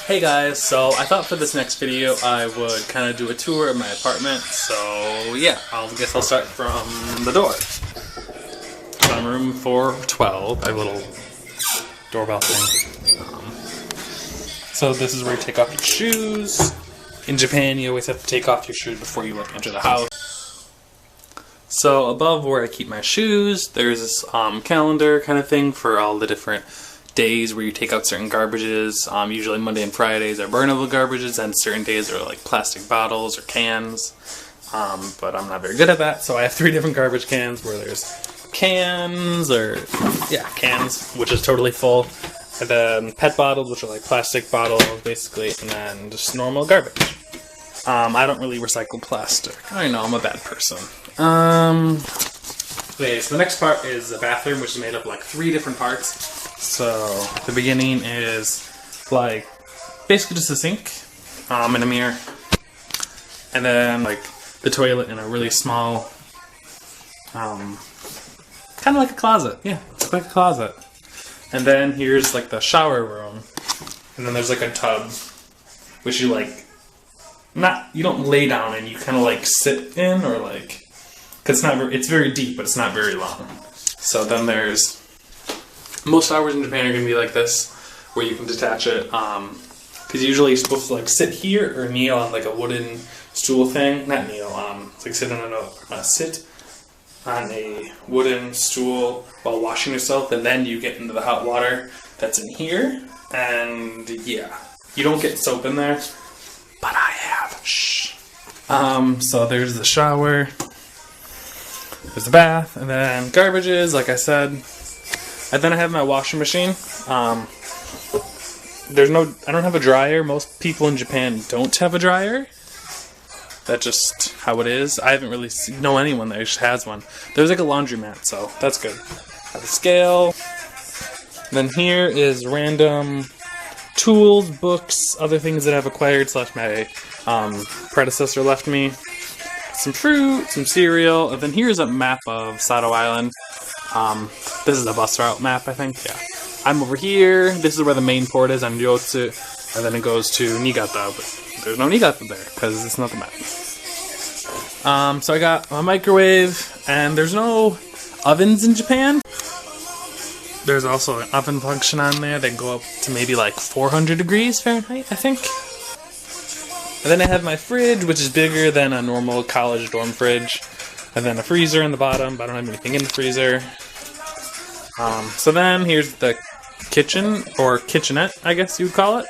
Hey guys, so I thought for this next video I would kind of do a tour of my apartment, so yeah, I guess I'll start from the door. So I'm room 412, I have a little doorbell thing. So this is where you take off your shoes. In Japan you always have to take off your shoes before you enter the house. So above where I keep my shoes, there's this calendar kind of thing for all the different days where you take out certain garbages. Usually Monday and Fridays are burnable garbages, and certain days are like plastic bottles or cans. But I'm not very good at that, so I have 3 different garbage cans where there's cans, which is totally full, and then PET bottles, which are like plastic bottles basically, and then just normal garbage. I don't really recycle plastic. I know, I'm a bad person. Okay, so the next part is the bathroom, which is made up of like 3 different parts. So the beginning is like basically just a sink, and a mirror, and then like the toilet in a really small, kind of like a closet. Yeah, it's like a closet. And then here's like the shower room, and then there's like a tub, which you like you don't lay down in, you kind of like sit in, or like, cause it's very deep, but it's not very long. So then there's, most showers in Japan are gonna be like this, where you can detach it, cause usually you're supposed to like sit here or kneel on like a wooden stool thing, not kneel, it's like sit on a wooden stool while washing yourself, and then you get into the hot water that's in here, and yeah, you don't get soap in there, but I have. Shh. So there's the shower, there's the bath, and then garbages, like I said, and then I have my washing machine. I don't have a dryer. Most people in Japan don't have a dryer. That's just how it is. I haven't really know anyone that just has one. There's like a laundromat, so that's good. I have a scale. Then here is random tools, books, other things that I've acquired / my predecessor left me. Some fruit, some cereal, and then here's a map of Sado Island. This is a bus route map, I think, yeah. I'm over here, this is where the main port is, on Ryotsu, and then it goes to Niigata, but there's no Niigata there, because it's not the map. So I got a microwave, and there's no ovens in Japan. There's also an oven function on there that go up to maybe like 400 degrees Fahrenheit, I think. And then I have my fridge, which is bigger than a normal college dorm fridge. And then a freezer in the bottom, but I don't have anything in the freezer. So then here's the kitchen, or kitchenette, I guess you would call it.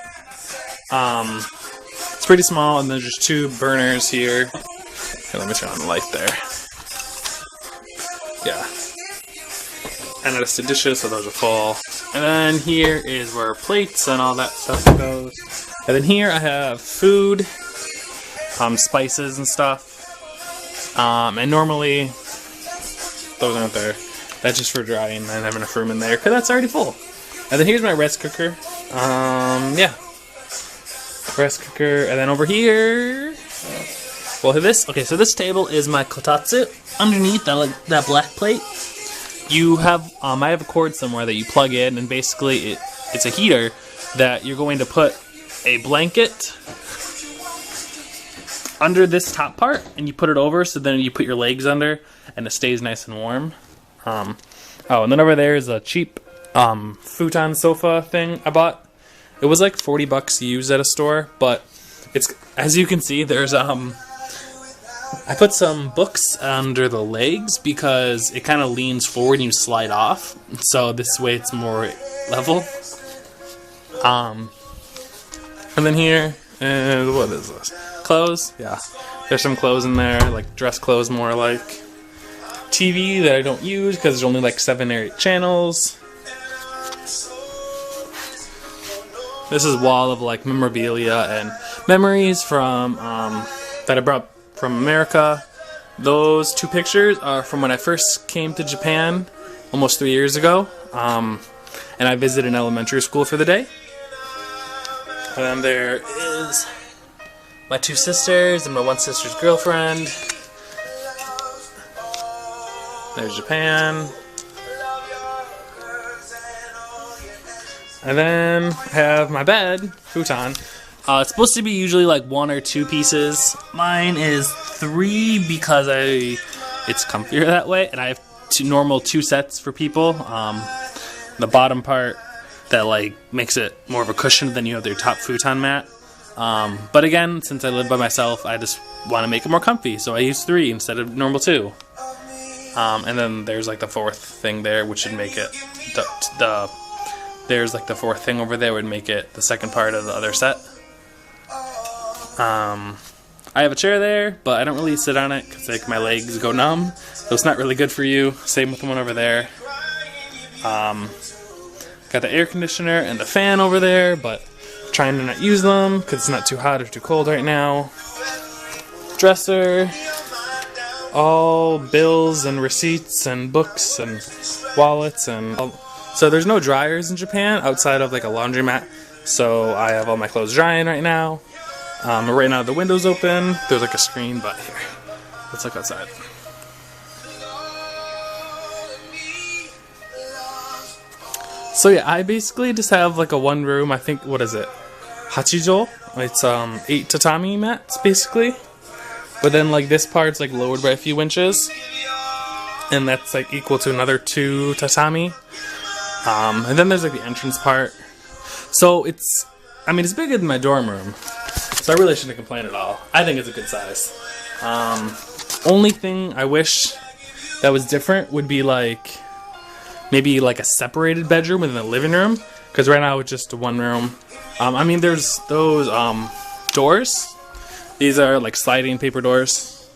It's pretty small, and there's just 2 burners here. Okay, let me turn on the light there. Yeah. And I just did dishes, so those are full. And then here is where plates and all that stuff goes. And then here I have food, spices and stuff. And normally, those aren't there. That's just for drying, and I have enough room in there, because that's already full. And then here's my rice cooker. Yeah. Rice cooker, and then over here, well, so this table is my kotatsu. Underneath that black plate, you have, I have a cord somewhere that you plug in, and basically it's a heater that you're going to put a blanket under this top part, and you put it over, so then you put your legs under, and it stays nice and warm. And then over there is a cheap Futon Sofa thing I bought. It was like $40 used at a store, but it's, as you can see, there's I put some books under the legs because it kind of leans forward and you slide off, so this way it's more level. And then here is, what is this? Clothes? Yeah. There's some clothes in there, like dress clothes more like. TV that I don't use because there's only like 7 or 8 channels. This is a wall of like memorabilia and memories from that I brought from America. Those 2 pictures are from when I first came to Japan almost 3 years ago, and I visited an elementary school for the day. And then there is my 2 sisters and my 1 sister's girlfriend. There's Japan. And then I have my bed, futon. It's supposed to be usually like 1 or 2 pieces. Mine is 3 because it's comfier that way, and I have normal 2 sets for people. The bottom part that like makes it more of a cushion than you have their top futon mat. But again, since I live by myself, I just want to make it more comfy, so I use 3 instead of normal 2. And then there's like the 4th thing there, which should make it there's like the 4th thing over there would make it the second part of the other set. I have a chair there, but I don't really sit on it because like my legs go numb, so it's not really good for you. Same with the one over there. Got the air conditioner and the fan over there, but trying to not use them because it's not too hot or too cold right now. Dresser, all bills and receipts and books and wallets and so there's no dryers in Japan outside of like a laundromat, so I have all my clothes drying right now. Right now the window's open. There's like a screen, but here, let's look outside. So yeah, I basically just have like a 1 room. I think, what is it? Hachijo? It's 8 tatami mats basically. But then like this part's like lowered by a few inches. And that's like equal to another 2 tatami. And then there's like the entrance part. So it's bigger than my dorm room. So I really shouldn't complain at all. I think it's a good size. Only thing I wish that was different would be like maybe like a separated bedroom within the living room, because right now it's just 1 room. There's those doors. These are like sliding paper doors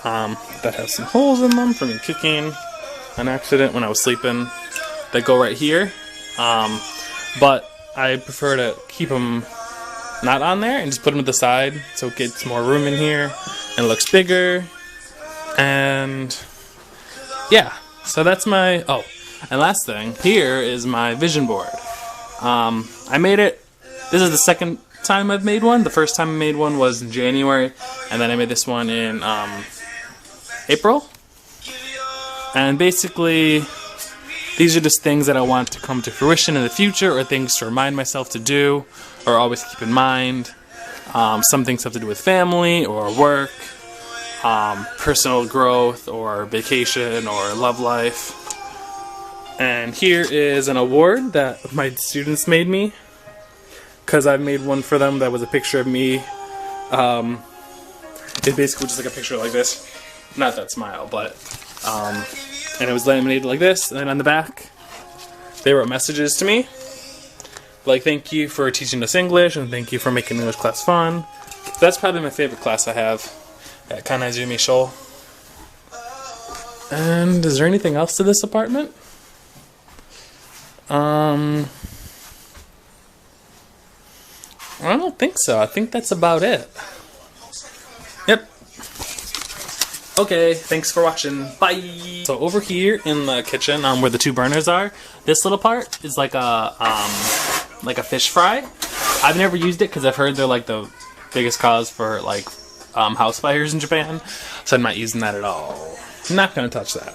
that have some holes in them from me kicking an accident when I was sleeping that go right here. But I prefer to keep them not on there and just put them to the side so it gets more room in here and it looks bigger. And yeah, so that's my, oh, and last thing, here is my vision board. I made it, this is the second time I've made one. The first time I made one was in January, and then I made this one in April. And basically, these are just things that I want to come to fruition in the future, or things to remind myself to do, or always keep in mind. Some things have to do with family, or work, personal growth, or vacation, or love life. And here is an award that my students made me, because I made one for them that was a picture of me. It's basically just like a picture like this. Not that smile, but and it was laminated like this, and then on the back they wrote messages to me like, thank you for teaching us English, and thank you for making English class fun. That's probably my favorite class I have at Kanaizumi Shou. And is there anything else to this apartment? I don't think so. I think that's about it. Yep. Okay, thanks for watching. Bye! So over here in the kitchen, where the 2 burners are, this little part is like a fish fry. I've never used it because I've heard they're like the biggest cause for like house fires in Japan, so I'm not using that at all. I'm not gonna touch that.